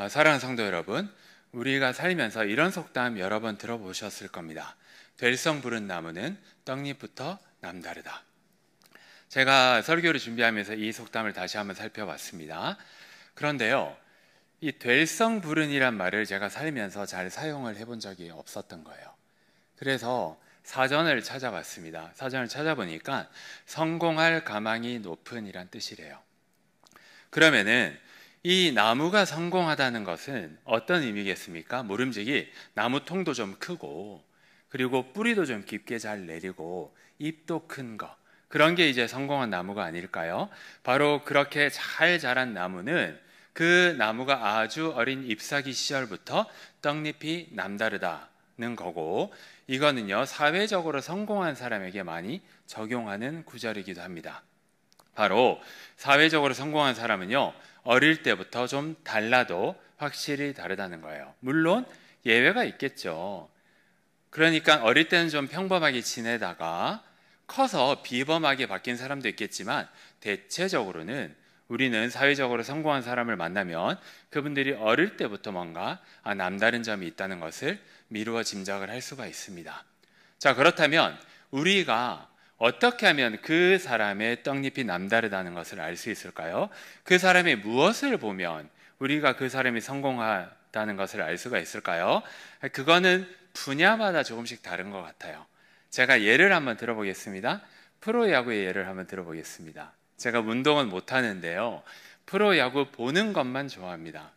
사랑하는 성도 여러분, 우리가 살면서 이런 속담 여러 번 들어보셨을 겁니다. 될성 부른 나무는 떡잎부터 남다르다. 제가 설교를 준비하면서 이 속담을 다시 한번 살펴봤습니다. 그런데요, 이 될성 부른이란 말을 제가 살면서 잘 사용을 해본 적이 없었던 거예요. 그래서 사전을 찾아봤습니다. 사전을 찾아보니까 성공할 가망이 높은 이란 뜻이래요. 그러면은 이 나무가 성공하다는 것은 어떤 의미겠습니까? 모름지기 나무 통도 좀 크고, 그리고 뿌리도 좀 깊게 잘 내리고, 잎도 큰 거, 그런 게 이제 성공한 나무가 아닐까요? 바로 그렇게 잘 자란 나무는 그 나무가 아주 어린 잎사귀 시절부터 떡잎이 남다르다는 거고, 이거는요 사회적으로 성공한 사람에게 많이 적용하는 구절이기도 합니다. 바로 사회적으로 성공한 사람은요, 어릴 때부터 좀 달라도 확실히 다르다는 거예요. 물론 예외가 있겠죠. 그러니까 어릴 때는 좀 평범하게 지내다가 커서 비범하게 바뀐 사람도 있겠지만, 대체적으로는 우리는 사회적으로 성공한 사람을 만나면 그분들이 어릴 때부터 뭔가 남다른 점이 있다는 것을 미루어 짐작을 할 수가 있습니다. 자, 그렇다면 우리가 어떻게 하면 그 사람의 떡잎이 남다르다는 것을 알 수 있을까요? 그 사람의 무엇을 보면 우리가 그 사람이 성공하다는 것을 알 수가 있을까요? 그거는 분야마다 조금씩 다른 것 같아요. 제가 예를 한번 들어보겠습니다. 프로야구의 예를 한번 들어보겠습니다. 제가 운동은 못하는데요, 프로야구 보는 것만 좋아합니다.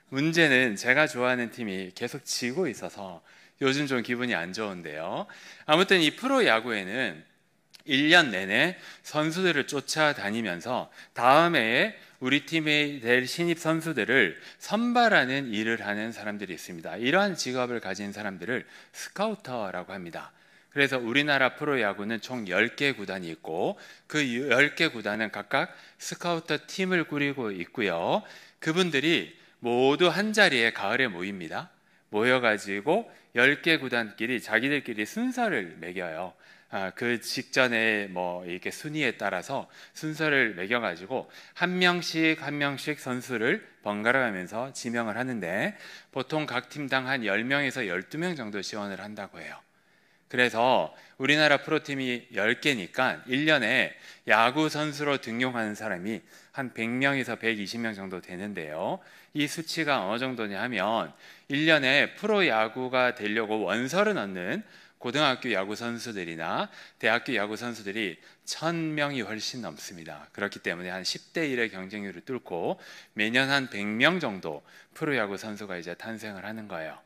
문제는 제가 좋아하는 팀이 계속 지고 있어서 요즘 좀 기분이 안 좋은데요. 아무튼 이 프로야구에는 1년 내내 선수들을 쫓아다니면서 다음 해에 우리 팀에 될 신입 선수들을 선발하는 일을 하는 사람들이 있습니다. 이러한 직업을 가진 사람들을 스카우터라고 합니다. 그래서 우리나라 프로야구는 총 10개 구단이 있고, 그 10개 구단은 각각 스카우터 팀을 꾸리고 있고요. 그분들이 모두 한 자리에 가을에 모입니다. 모여가지고 10개 구단끼리 자기들끼리 순서를 매겨요. 그 직전에 이렇게 순위에 따라서 순서를 매겨가지고 한 명씩 한 명씩 선수를 번갈아 가면서 지명을 하는데, 보통 각 팀당 한 10명에서 12명 정도 지원을 한다고 해요. 그래서 우리나라 프로팀이 10개니까 1년에 야구 선수로 등용하는 사람이 한 100명에서 120명 정도 되는데요. 이 수치가 어느 정도냐 하면 1년에 프로야구가 되려고 원서를 넣는 고등학교 야구 선수들이나 대학교 야구 선수들이 1000명이 훨씬 넘습니다. 그렇기 때문에 한 10대 1의 경쟁률을 뚫고 매년 한 100명 정도 프로야구 선수가 이제 탄생을 하는 거예요.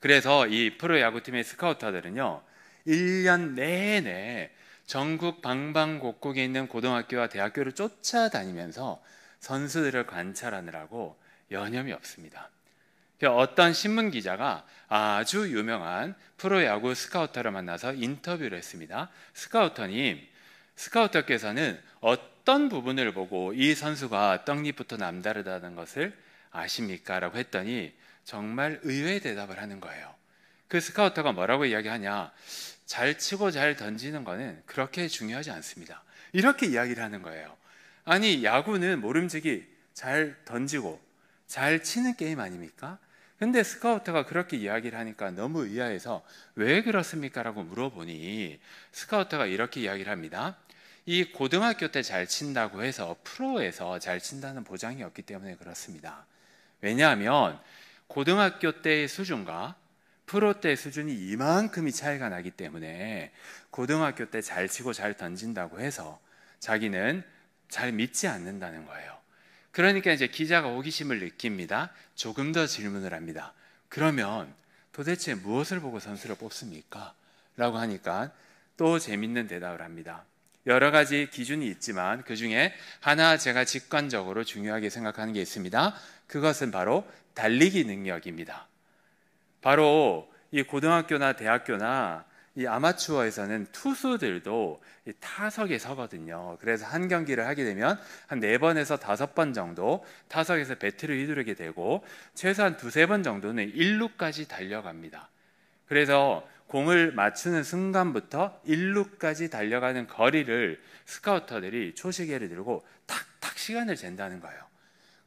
그래서 이 프로야구팀의 스카우터들은요, 1년 내내 전국 방방곡곡에 있는 고등학교와 대학교를 쫓아다니면서 선수들을 관찰하느라고 여념이 없습니다. 어떤 신문 기자가 아주 유명한 프로야구 스카우터를 만나서 인터뷰를 했습니다. 스카우터님, 스카우터께서는 어떤 부분을 보고 이 선수가 떡잎부터 남다르다는 것을 아십니까? 라고 했더니 정말 의외의 대답을 하는 거예요. 그 스카우터가 뭐라고 이야기하냐, 잘 치고 잘 던지는 거는 그렇게 중요하지 않습니다. 이렇게 이야기를 하는 거예요. 아니, 야구는 모름지기 잘 던지고 잘 치는 게임 아닙니까? 근데 스카우터가 그렇게 이야기를 하니까 너무 의아해서 왜 그렇습니까? 라고 물어보니 스카우터가 이렇게 이야기를 합니다. 이 고등학교 때 잘 친다고 해서 프로에서 잘 친다는 보장이 없기 때문에 그렇습니다. 왜냐하면 고등학교 때의 수준과 프로 때의 수준이 이만큼이 차이가 나기 때문에 고등학교 때 잘 치고 잘 던진다고 해서 자기는 잘 믿지 않는다는 거예요. 그러니까 이제 기자가 호기심을 느낍니다. 조금 더 질문을 합니다. 그러면 도대체 무엇을 보고 선수를 뽑습니까? 라고 하니까 또 재밌는 대답을 합니다. 여러 가지 기준이 있지만 그 중에 하나 제가 직관적으로 중요하게 생각하는 게 있습니다. 그것은 바로 달리기 능력입니다. 바로 이 고등학교나 대학교나 이 아마추어에서는 투수들도 이 타석에 서거든요. 그래서 한 경기를 하게 되면 한 4번에서 5번 정도 타석에서 배트를 휘두르게 되고, 최소한 2-3번 정도는 1루까지 달려갑니다. 그래서 공을 맞추는 순간부터 1루까지 달려가는 거리를 스카우터들이 초시계를 들고 탁탁 시간을 잰다는 거예요.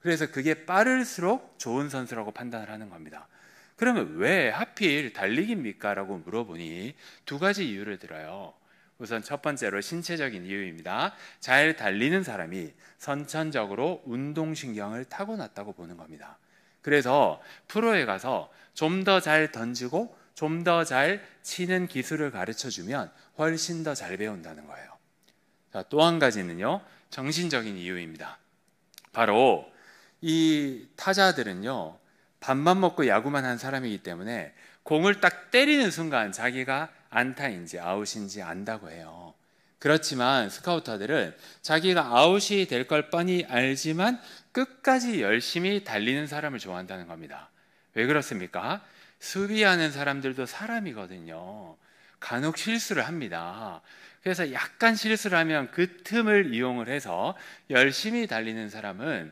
그래서 그게 빠를수록 좋은 선수라고 판단을 하는 겁니다. 그러면 왜 하필 달리기입니까? 라고 물어보니 두 가지 이유를 들어요. 우선 첫 번째로 신체적인 이유입니다. 잘 달리는 사람이 선천적으로 운동신경을 타고났다고 보는 겁니다. 그래서 프로에 가서 좀 더 잘 던지고 좀 더 잘 치는 기술을 가르쳐주면 훨씬 더 잘 배운다는 거예요. 자, 또 한 가지는요, 정신적인 이유입니다. 바로 이 타자들은요, 밥만 먹고 야구만 한 사람이기 때문에 공을 딱 때리는 순간 자기가 안타인지 아웃인지 안다고 해요. 그렇지만 스카우터들은 자기가 아웃이 될 걸 뻔히 알지만 끝까지 열심히 달리는 사람을 좋아한다는 겁니다. 왜 그렇습니까? 수비하는 사람들도 사람이거든요. 간혹 실수를 합니다. 그래서 약간 실수를 하면 그 틈을 이용을 해서 열심히 달리는 사람은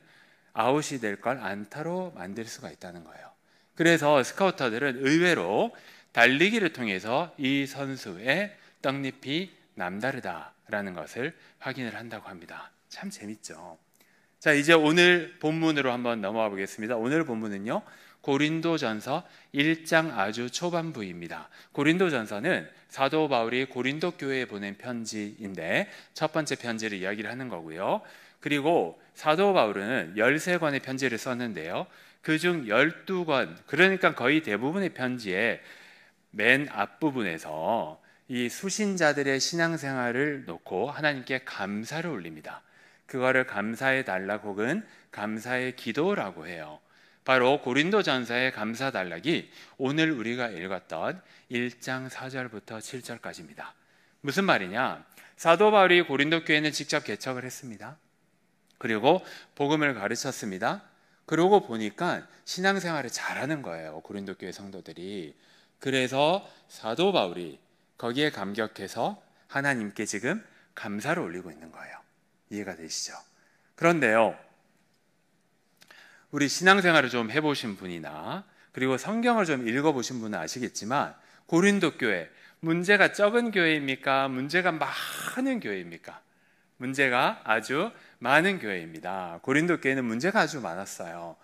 아웃이 될 걸 안타로 만들 수가 있다는 거예요. 그래서 스카우터들은 의외로 달리기를 통해서 이 선수의 떡잎이 남다르다라는 것을 확인을 한다고 합니다. 참 재밌죠. 자, 이제 오늘 본문으로 한번 넘어가 보겠습니다. 오늘 본문은요, 고린도전서 1장 아주 초반부입니다. 고린도전서는 사도 바울이 고린도 교회에 보낸 편지인데 첫 번째 편지를 이야기를 하는 거고요. 그리고 사도 바울은 13권의 편지를 썼는데요. 그중 12권, 그러니까 거의 대부분의 편지에 맨 앞부분에서 이 수신자들의 신앙생활을 놓고 하나님께 감사를 올립니다. 그거를 감사의 단락 혹은 감사의 기도라고 해요. 바로 고린도전서의 감사 단락이 오늘 우리가 읽었던 1장 4절부터 7절까지입니다. 무슨 말이냐? 사도 바울이 고린도 교회는 직접 개척을 했습니다. 그리고 복음을 가르쳤습니다. 그러고 보니까 신앙생활을 잘하는 거예요, 고린도 교회 성도들이. 그래서 사도 바울이 거기에 감격해서 하나님께 지금 감사를 올리고 있는 거예요. 이해가 되시죠? 그런데요, 우리 신앙생활을 좀 해보신 분이나 그리고 성경을 좀 읽어보신 분은 아시겠지만 고린도 교회, 문제가 적은 교회입니까? 문제가 많은 교회입니까? 문제가 아주 많은 교회입니다. 고린도 교회는 문제가 아주 많았어요.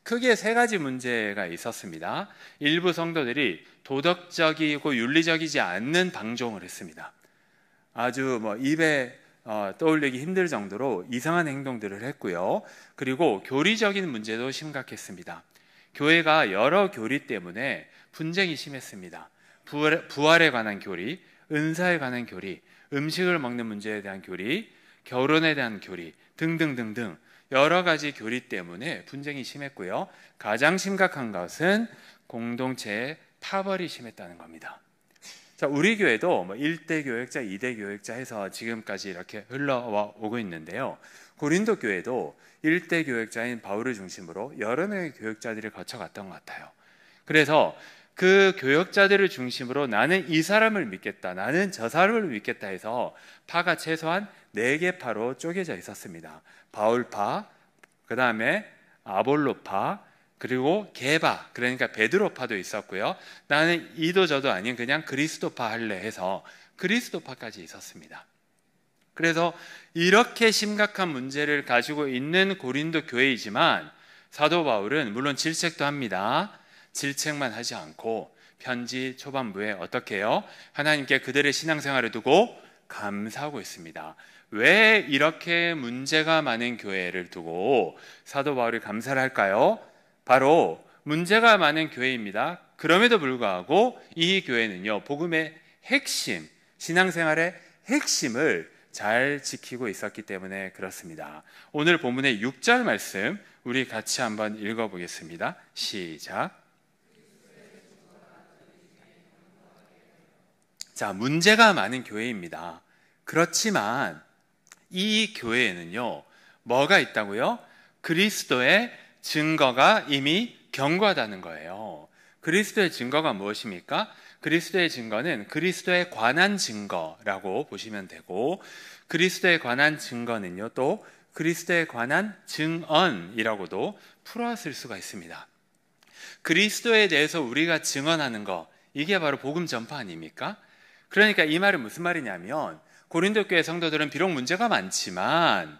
크게 세 가지 문제가 있었습니다. 일부 성도들이 도덕적이고 윤리적이지 않는 방종을 했습니다. 아주 입에 떠올리기 힘들 정도로 이상한 행동들을 했고요. 그리고 교리적인 문제도 심각했습니다. 교회가 여러 교리 때문에 분쟁이 심했습니다. 부활에 관한 교리, 은사에 관한 교리, 음식을 먹는 문제에 대한 교리, 결혼에 대한 교리 등등등등 여러 가지 교리 때문에 분쟁이 심했고요. 가장 심각한 것은 공동체의 파벌이 심했다는 겁니다. 자, 우리 교회도 1대 교역자, 2대 교역자 해서 지금까지 이렇게 흘러와 오고 있는데요. 고린도 교회도 1대 교역자인 바울을 중심으로 여러 명의 교역자들이 거쳐갔던 것 같아요. 그래서 그 교역자들을 중심으로 나는 이 사람을 믿겠다, 나는 저 사람을 믿겠다 해서 파가 최소한 4개 파로 쪼개져 있었습니다. 바울파, 그 다음에 아볼로파, 그리고 게바, 그러니까 베드로파도 있었고요. 나는 이도 저도 아닌 그냥 그리스도파 할래 해서 그리스도파까지 있었습니다. 그래서 이렇게 심각한 문제를 가지고 있는 고린도 교회이지만 사도 바울은 물론 질책도 합니다. 질책만 하지 않고 편지 초반부에 어떻게 해요? 하나님께 그들의 신앙생활을 두고 감사하고 있습니다. 왜 이렇게 문제가 많은 교회를 두고 사도 바울이 감사를 할까요? 바로 문제가 많은 교회입니다. 그럼에도 불구하고 이 교회는요, 복음의 핵심, 신앙생활의 핵심을 잘 지키고 있었기 때문에 그렇습니다. 오늘 본문의 6절 말씀 우리 같이 한번 읽어보겠습니다. 시작. 자, 문제가 많은 교회입니다. 그렇지만 이 교회에는요, 뭐가 있다고요? 그리스도의 증거가 이미 견고하다는 거예요. 그리스도의 증거가 무엇입니까? 그리스도의 증거는 그리스도에 관한 증거라고 보시면 되고, 그리스도에 관한 증거는요, 또 그리스도에 관한 증언이라고도 풀어쓸 수가 있습니다. 그리스도에 대해서 우리가 증언하는 거, 이게 바로 복음 전파 아닙니까? 그러니까 이 말은 무슨 말이냐면 고린도 교회 성도들은 비록 문제가 많지만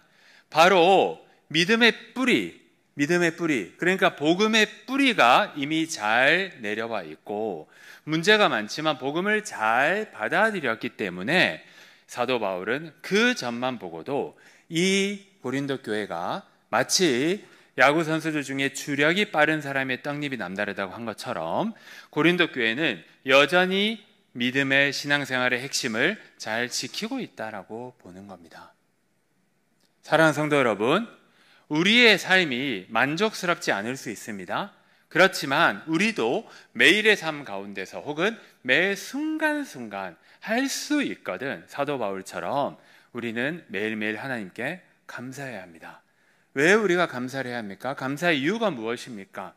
바로 믿음의 뿌리, 믿음의 뿌리, 그러니까 복음의 뿌리가 이미 잘 내려와 있고 문제가 많지만 복음을 잘 받아들였기 때문에 사도 바울은 그 점만 보고도 이 고린도 교회가 마치 야구 선수들 중에 주력이 빠른 사람의 떡잎이 남다르다고 한 것처럼 고린도 교회는 여전히 믿음의 신앙생활의 핵심을 잘 지키고 있다라고 보는 겁니다. 사랑하는 성도 여러분, 우리의 삶이 만족스럽지 않을 수 있습니다. 그렇지만 우리도 매일의 삶 가운데서 혹은 매 순간순간 할 수 있거든. 사도 바울처럼 우리는 매일매일 하나님께 감사해야 합니다. 왜 우리가 감사를 해야 합니까? 감사의 이유가 무엇입니까?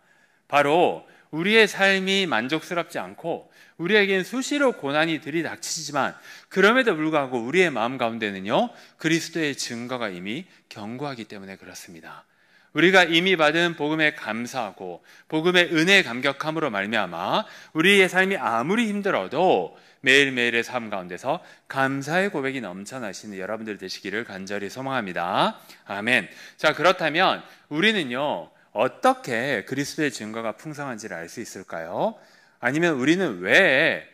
바로 우리의 삶이 만족스럽지 않고 우리에겐 수시로 고난이 들이닥치지만 그럼에도 불구하고 우리의 마음 가운데는요, 그리스도의 증거가 이미 견고하기 때문에 그렇습니다. 우리가 이미 받은 복음에 감사하고 복음의 은혜에 감격함으로 말미암아 우리의 삶이 아무리 힘들어도 매일매일의 삶 가운데서 감사의 고백이 넘쳐나시는 여러분들 되시기를 간절히 소망합니다. 아멘. 자, 그렇다면 우리는요, 어떻게 그리스도의 증거가 풍성한지를 알 수 있을까요? 아니면 우리는 왜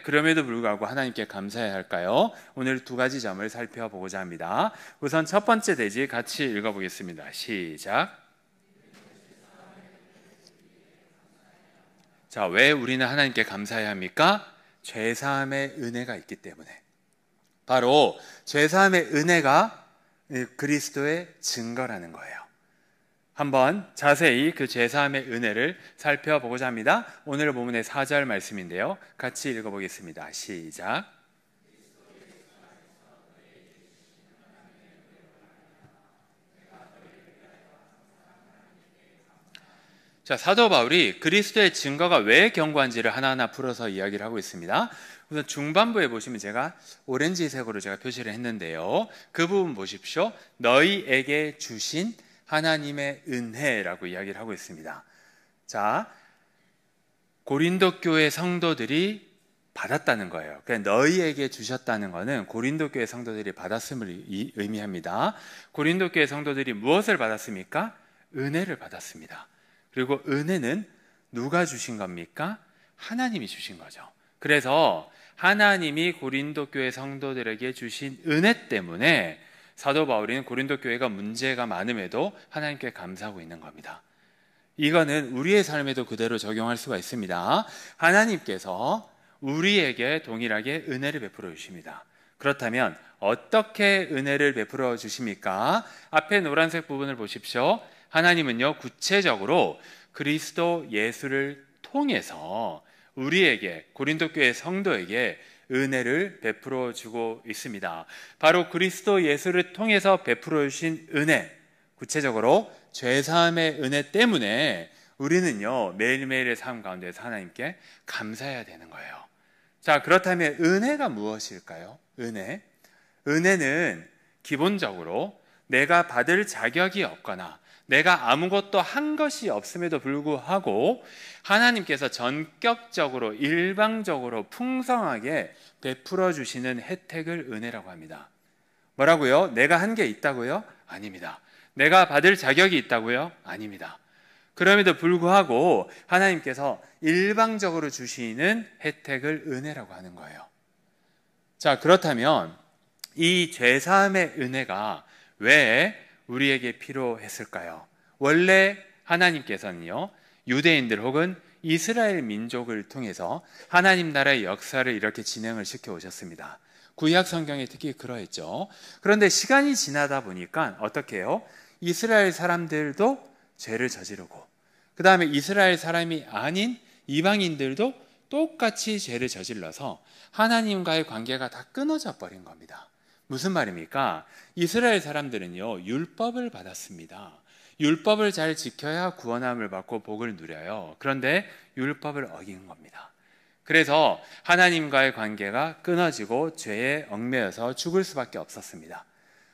그럼에도 불구하고 하나님께 감사해야 할까요? 오늘 두 가지 점을 살펴보고자 합니다. 우선 첫 번째 대지 같이 읽어보겠습니다. 시작. 자, 왜 우리는 하나님께 감사해야 합니까? 죄사함의 은혜가 있기 때문에. 바로 죄사함의 은혜가 그리스도의 증거라는 거예요. 한번 자세히 그 죄사함의 은혜를 살펴보고자 합니다. 오늘 본문의 4절 말씀인데요. 같이 읽어보겠습니다. 시작. 자, 사도 바울이 그리스도의 증거가 왜 견고한지를 하나하나 풀어서 이야기를 하고 있습니다. 우선 중반부에 보시면 제가 오렌지색으로 제가 표시를 했는데요. 그 부분 보십시오. 너희에게 주신 하나님의 은혜라고 이야기를 하고 있습니다. 자, 고린도 교회 성도들이 받았다는 거예요. 그러니까 너희에게 주셨다는 것은 고린도 교회 성도들이 받았음을 의미합니다. 고린도 교회 성도들이 무엇을 받았습니까? 은혜를 받았습니다. 그리고 은혜는 누가 주신 겁니까? 하나님이 주신 거죠. 그래서 하나님이 고린도 교회 성도들에게 주신 은혜 때문에 사도 바울은 고린도 교회가 문제가 많음에도 하나님께 감사하고 있는 겁니다. 이거는 우리의 삶에도 그대로 적용할 수가 있습니다. 하나님께서 우리에게 동일하게 은혜를 베풀어 주십니다. 그렇다면 어떻게 은혜를 베풀어 주십니까? 앞에 노란색 부분을 보십시오. 하나님은요, 구체적으로 그리스도 예수를 통해서 우리에게, 고린도 교회 성도에게 은혜를 베풀어 주고 있습니다. 바로 그리스도 예수를 통해서 베풀어 주신 은혜, 구체적으로 죄사함의 은혜 때문에 우리는요, 매일매일의 삶 가운데서 하나님께 감사해야 되는 거예요. 자, 그렇다면 은혜가 무엇일까요? 은혜는 기본적으로 내가 받을 자격이 없거나 내가 아무것도 한 것이 없음에도 불구하고 하나님께서 전격적으로 일방적으로 풍성하게 베풀어 주시는 혜택을 은혜라고 합니다. 뭐라고요? 내가 한 게 있다고요? 아닙니다. 내가 받을 자격이 있다고요? 아닙니다. 그럼에도 불구하고 하나님께서 일방적으로 주시는 혜택을 은혜라고 하는 거예요. 자, 그렇다면 이 죄사함의 은혜가 왜 우리에게 필요했을까요? 원래 하나님께서는요, 유대인들 혹은 이스라엘 민족을 통해서 하나님 나라의 역사를 이렇게 진행을 시켜 오셨습니다. 구약 성경에 특히 그러했죠. 그런데 시간이 지나다 보니까 어떻게 해요? 이스라엘 사람들도 죄를 저지르고 그 다음에 이스라엘 사람이 아닌 이방인들도 똑같이 죄를 저질러서 하나님과의 관계가 다 끊어져 버린 겁니다. 무슨 말입니까? 이스라엘 사람들은요, 율법을 받았습니다. 율법을 잘 지켜야 구원함을 받고 복을 누려요. 그런데 율법을 어긴 겁니다. 그래서 하나님과의 관계가 끊어지고 죄에 얽매여서 죽을 수밖에 없었습니다.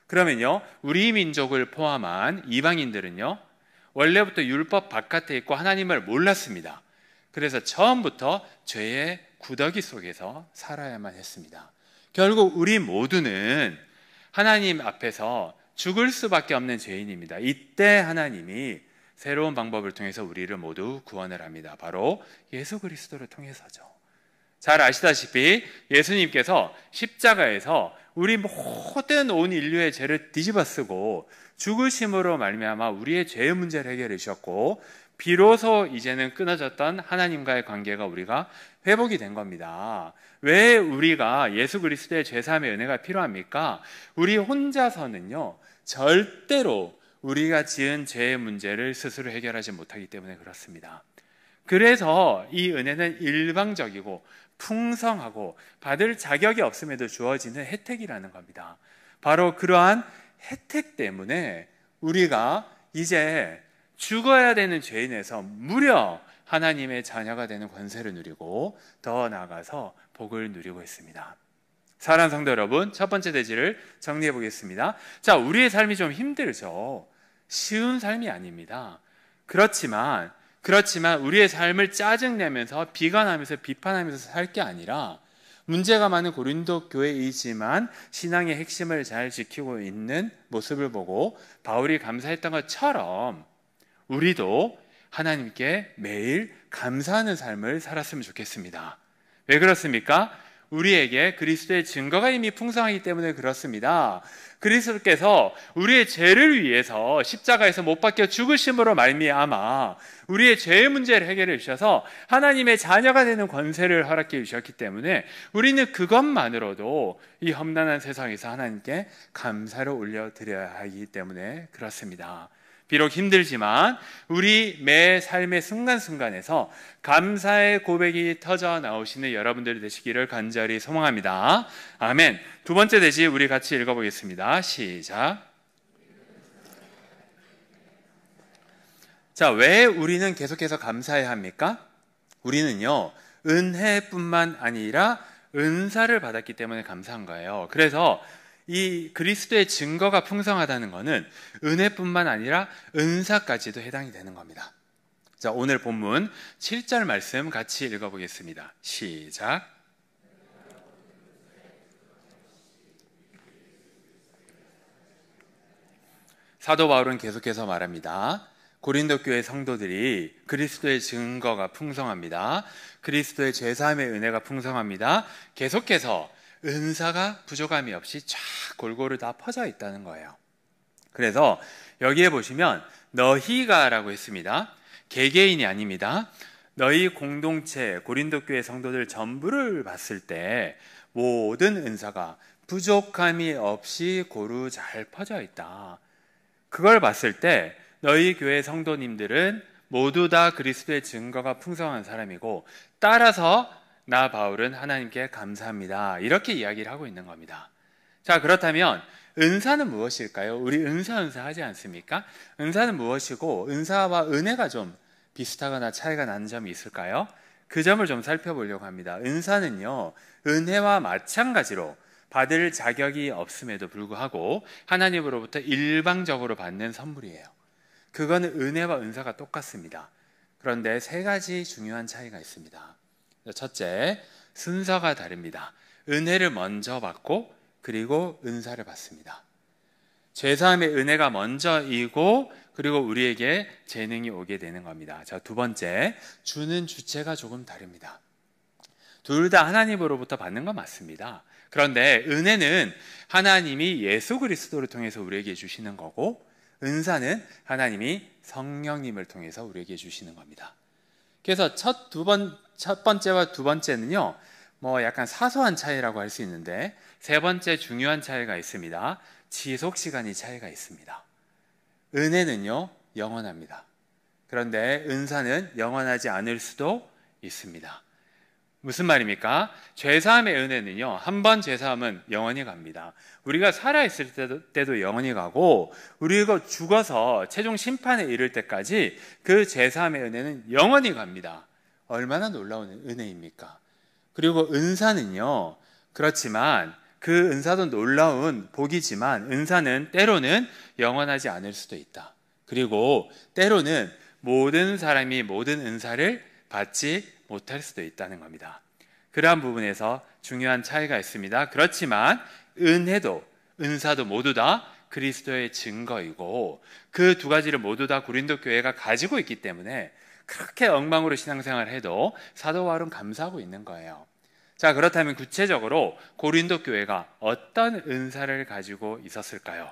그러면요, 우리 민족을 포함한 이방인들은요, 원래부터 율법 바깥에 있고 하나님을 몰랐습니다. 그래서 처음부터 죄의 구더기 속에서 살아야만 했습니다. 결국 우리 모두는 하나님 앞에서 죽을 수밖에 없는 죄인입니다. 이때 하나님이 새로운 방법을 통해서 우리를 모두 구원을 합니다. 바로 예수 그리스도를 통해서죠. 잘 아시다시피 예수님께서 십자가에서 우리 모든 온 인류의 죄를 뒤집어 쓰고 죽으심으로 말미암아 우리의 죄의 문제를 해결해 주셨고, 비로소 이제는 끊어졌던 하나님과의 관계가 우리가 회복이 된 겁니다. 왜 우리가 예수 그리스도의 죄사함의 은혜가 필요합니까? 우리 혼자서는요, 절대로 우리가 지은 죄의 문제를 스스로 해결하지 못하기 때문에 그렇습니다. 그래서 이 은혜는 일방적이고 풍성하고 받을 자격이 없음에도 주어지는 혜택이라는 겁니다. 바로 그러한 혜택 때문에 우리가 이제 죽어야 되는 죄인에서 무려 하나님의 자녀가 되는 권세를 누리고 더 나아가서 복을 누리고 있습니다. 사랑하는 성도 여러분, 첫 번째 대지를 정리해 보겠습니다. 자, 우리의 삶이 좀 힘들죠. 쉬운 삶이 아닙니다. 그렇지만 우리의 삶을 짜증내면서 비관하면서 비판하면서 살 게 아니라, 문제가 많은 고린도 교회이지만 신앙의 핵심을 잘 지키고 있는 모습을 보고 바울이 감사했던 것처럼 우리도 하나님께 매일 감사하는 삶을 살았으면 좋겠습니다. 왜 그렇습니까? 우리에게 그리스도의 증거가 이미 풍성하기 때문에 그렇습니다. 그리스도께서 우리의 죄를 위해서 십자가에서 못 박혀 죽으심으로 말미암아 우리의 죄의 문제를 해결해 주셔서 하나님의 자녀가 되는 권세를 허락해 주셨기 때문에 우리는 그것만으로도 이 험난한 세상에서 하나님께 감사를 올려드려야 하기 때문에 그렇습니다. 비록 힘들지만 우리 매 삶의 순간순간에서 감사의 고백이 터져 나오시는 여러분들이 되시기를 간절히 소망합니다. 아멘. 두 번째 대지 우리 같이 읽어보겠습니다. 시작. 자, 왜 우리는 계속해서 감사해야 합니까? 우리는요, 은혜뿐만 아니라 은사를 받았기 때문에 감사한 거예요. 그래서 이 그리스도의 증거가 풍성하다는 것은 은혜뿐만 아니라 은사까지도 해당이 되는 겁니다. 자, 오늘 본문 7절 말씀 같이 읽어보겠습니다. 시작. 사도 바울은 계속해서 말합니다. 고린도 교회 성도들이 그리스도의 증거가 풍성합니다. 그리스도의 죄사함의 은혜가 풍성합니다. 계속해서 은사가 부족함이 없이 쫙 골고루 다 퍼져 있다는 거예요. 그래서 여기에 보시면 너희가라고 했습니다. 개개인이 아닙니다. 너희 공동체 고린도 교회 성도들 전부를 봤을 때 모든 은사가 부족함이 없이 고루 잘 퍼져 있다. 그걸 봤을 때 너희 교회 성도님들은 모두 다 그리스도의 증거가 풍성한 사람이고, 따라서 나 바울은 하나님께 감사합니다. 이렇게 이야기를 하고 있는 겁니다. 자, 그렇다면 은사는 무엇일까요? 우리 은사 하지 않습니까? 은사는 무엇이고 은사와 은혜가 좀 비슷하거나 차이가 나는 점이 있을까요? 그 점을 좀 살펴보려고 합니다. 은사는요, 은혜와 마찬가지로 받을 자격이 없음에도 불구하고 하나님으로부터 일방적으로 받는 선물이에요. 그거는 은혜와 은사가 똑같습니다. 그런데 세 가지 중요한 차이가 있습니다. 첫째, 순서가 다릅니다. 은혜를 먼저 받고 그리고 은사를 받습니다. 죄사함의 은혜가 먼저이고 그리고 우리에게 재능이 오게 되는 겁니다. 자, 두 번째, 주는 주체가 조금 다릅니다. 둘 다 하나님으로부터 받는 건 맞습니다. 그런데 은혜는 하나님이 예수 그리스도를 통해서 우리에게 주시는 거고, 은사는 하나님이 성령님을 통해서 우리에게 주시는 겁니다. 그래서 첫 번째와 두 번째는요, 약간 사소한 차이라고 할 수 있는데, 세 번째 중요한 차이가 있습니다. 지속 시간이 차이가 있습니다. 은혜는요, 영원합니다. 그런데 은사는 영원하지 않을 수도 있습니다. 무슨 말입니까? 죄사함의 은혜는요, 한 번 죄사함은 영원히 갑니다. 우리가 살아있을 때도 영원히 가고, 우리가 죽어서 최종 심판에 이를 때까지 그 죄사함의 은혜는 영원히 갑니다. 얼마나 놀라운 은혜입니까? 그리고 은사는요, 그렇지만 그 은사도 놀라운 복이지만 은사는 때로는 영원하지 않을 수도 있다. 그리고 때로는 모든 사람이 모든 은사를 받지 못할 수도 있다는 겁니다. 그러한 부분에서 중요한 차이가 있습니다. 그렇지만 은혜도 은사도 모두 다 그리스도의 증거이고 그 두 가지를 모두 다 고린도 교회가 가지고 있기 때문에 그렇게 엉망으로 신앙생활을 해도 사도 바울은 감사하고 있는 거예요. 자, 그렇다면 구체적으로 고린도 교회가 어떤 은사를 가지고 있었을까요?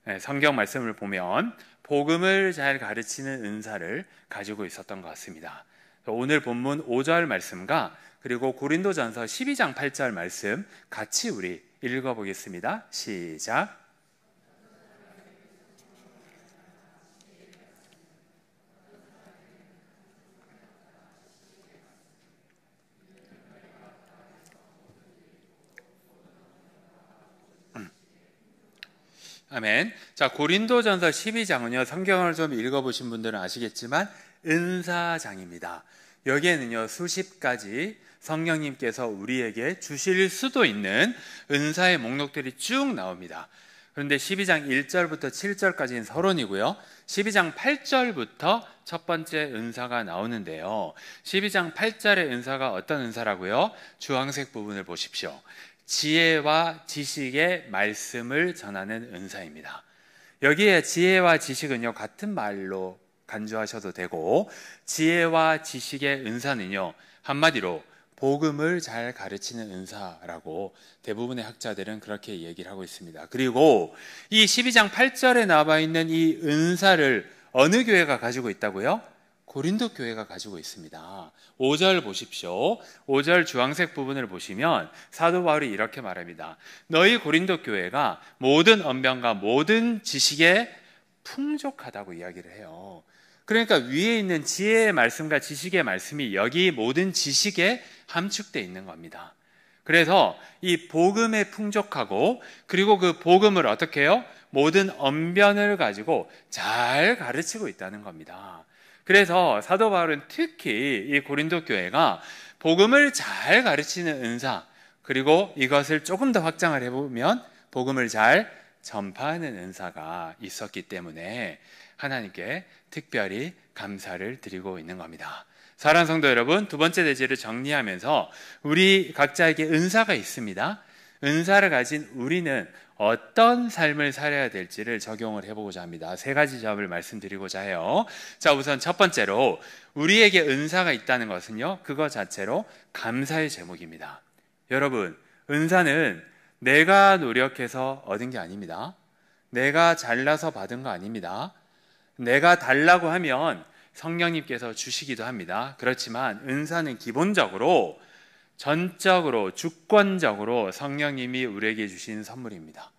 네, 성경 말씀을 보면 복음을 잘 가르치는 은사를 가지고 있었던 것 같습니다. 오늘 본문 5절 말씀과 그리고 고린도전서 12장 8절 말씀 같이 우리 읽어보겠습니다. 시작. 아멘. 자, 고린도전서 12장은요, 성경을 좀 읽어보신 분들은 아시겠지만 은사장입니다. 여기에는요, 수십 가지 성령님께서 우리에게 주실 수도 있는 은사의 목록들이 쭉 나옵니다. 그런데 12장 1절부터 7절까지는 서론이고요, 12장 8절부터 첫 번째 은사가 나오는데요, 12장 8절의 은사가 어떤 은사라고요? 주황색 부분을 보십시오. 지혜와 지식의 말씀을 전하는 은사입니다. 여기에 지혜와 지식은요, 같은 말로 간주하셔도 되고, 지혜와 지식의 은사는요, 한마디로 복음을 잘 가르치는 은사라고 대부분의 학자들은 그렇게 얘기를 하고 있습니다. 그리고 이 12장 8절에 나와 있는 이 은사를 어느 교회가 가지고 있다고요? 고린도 교회가 가지고 있습니다. 5절 보십시오. 5절 주황색 부분을 보시면 사도 바울이 이렇게 말합니다. 너희 고린도 교회가 모든 언변과 모든 지식에 풍족하다고 이야기를 해요. 그러니까 위에 있는 지혜의 말씀과 지식의 말씀이 여기 모든 지식에 함축되어 있는 겁니다. 그래서 이 복음에 풍족하고, 그리고 그 복음을 어떻게 해요? 모든 언변을 가지고 잘 가르치고 있다는 겁니다. 그래서 사도 바울은 특히 이 고린도 교회가 복음을 잘 가르치는 은사, 그리고 이것을 조금 더 확장을 해보면 복음을 잘 전파하는 은사가 있었기 때문에 하나님께 특별히 감사를 드리고 있는 겁니다. 사랑하는 성도 여러분, 두 번째 대지를 정리하면서 우리 각자에게 은사가 있습니다. 은사를 가진 우리는 어떤 삶을 살아야 될지를 적용을 해보고자 합니다. 세 가지 점을 말씀드리고자 해요. 자, 우선 첫 번째로 우리에게 은사가 있다는 것은요, 그것 자체로 감사의 제목입니다. 여러분, 은사는 내가 노력해서 얻은 게 아닙니다. 내가 잘나서 받은 거 아닙니다. 내가 달라고 하면 성령님께서 주시기도 합니다. 그렇지만 은사는 기본적으로 전적으로 주권적으로 성령님이 우리에게 주신 선물입니다.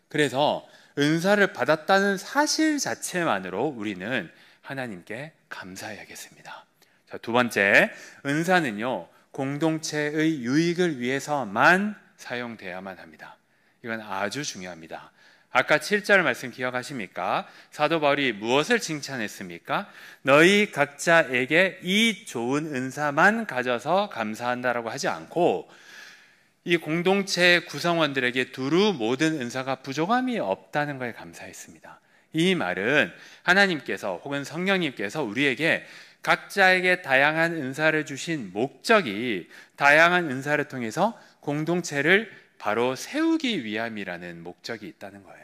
그래서 은사를 받았다는 사실 자체만으로 우리는 하나님께 감사해야겠습니다. 자, 두 번째, 은사는요, 공동체의 유익을 위해서만 사용돼야만 합니다. 이건 아주 중요합니다. 아까 7절 말씀 기억하십니까? 사도 바울이 무엇을 칭찬했습니까? 너희 각자에게 이 좋은 은사만 가져서 감사한다라고 하지 않고 이 공동체 구성원들에게 두루 모든 은사가 부족함이 없다는 거에 감사했습니다. 이 말은 하나님께서 혹은 성령님께서 우리에게 각자에게 다양한 은사를 주신 목적이 다양한 은사를 통해서 공동체를 바로 세우기 위함이라는 목적이 있다는 거예요.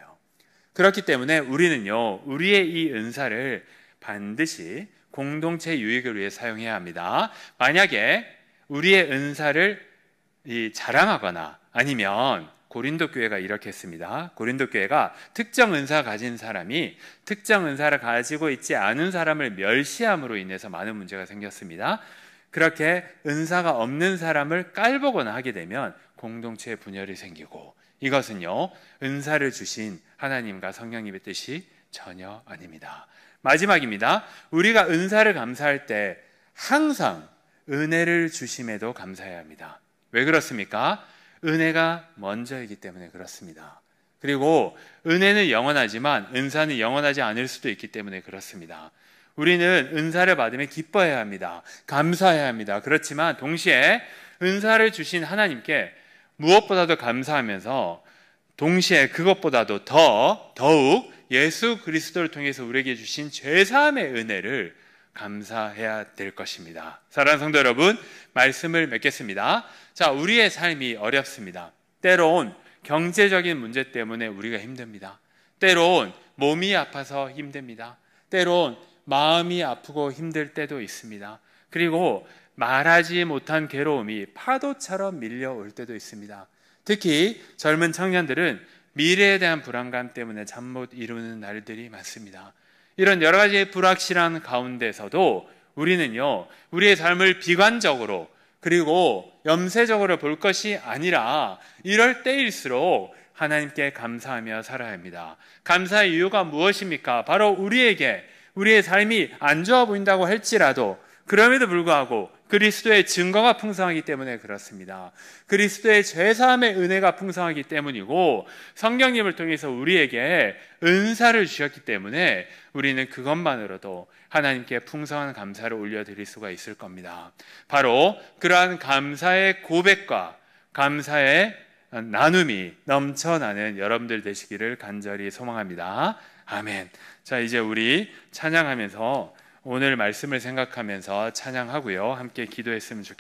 그렇기 때문에 우리는요, 우리의 이 은사를 반드시 공동체 유익을 위해 사용해야 합니다. 만약에 우리의 은사를 자랑하거나 아니면 고린도 교회가 이렇게 했습니다. 고린도 교회가 특정 은사 가진 사람이 특정 은사를 가지고 있지 않은 사람을 멸시함으로 인해서 많은 문제가 생겼습니다. 그렇게 은사가 없는 사람을 깔보거나 하게 되면 공동체에 분열이 생기고, 이것은요, 은사를 주신 하나님과 성령님의 뜻이 전혀 아닙니다. 마지막입니다. 우리가 은사를 감사할 때 항상 은혜를 주심에도 감사해야 합니다. 왜 그렇습니까? 은혜가 먼저이기 때문에 그렇습니다. 그리고 은혜는 영원하지만 은사는 영원하지 않을 수도 있기 때문에 그렇습니다. 우리는 은사를 받으면 기뻐해야 합니다. 감사해야 합니다. 그렇지만 동시에 은사를 주신 하나님께 무엇보다도 감사하면서 동시에 그것보다도 더욱 예수 그리스도를 통해서 우리에게 주신 죄사함의 은혜를 감사해야 될 것입니다. 사랑하는 성도 여러분, 말씀을 맺겠습니다. 자, 우리의 삶이 어렵습니다. 때론 경제적인 문제 때문에 우리가 힘듭니다. 때론 몸이 아파서 힘듭니다. 때론 마음이 아프고 힘들 때도 있습니다. 그리고 말하지 못한 괴로움이 파도처럼 밀려올 때도 있습니다. 특히 젊은 청년들은 미래에 대한 불안감 때문에 잠 못 이루는 날들이 많습니다. 이런 여러 가지 불확실한 가운데서도 우리는요, 우리의 삶을 비관적으로 그리고 염세적으로 볼 것이 아니라 이럴 때일수록 하나님께 감사하며 살아야 합니다. 감사의 이유가 무엇입니까? 바로 우리의 삶이 안 좋아 보인다고 할지라도 그럼에도 불구하고 그리스도의 증거가 풍성하기 때문에 그렇습니다. 그리스도의 죄사함의 은혜가 풍성하기 때문이고 성령님을 통해서 우리에게 은사를 주셨기 때문에 우리는 그것만으로도 하나님께 풍성한 감사를 올려드릴 수가 있을 겁니다. 바로 그러한 감사의 고백과 감사의 나눔이 넘쳐나는 여러분들 되시기를 간절히 소망합니다. 아멘. 자, 이제 우리 찬양하면서 오늘 말씀을 생각하면서 찬양하고요. 함께 기도했으면 좋겠습니다.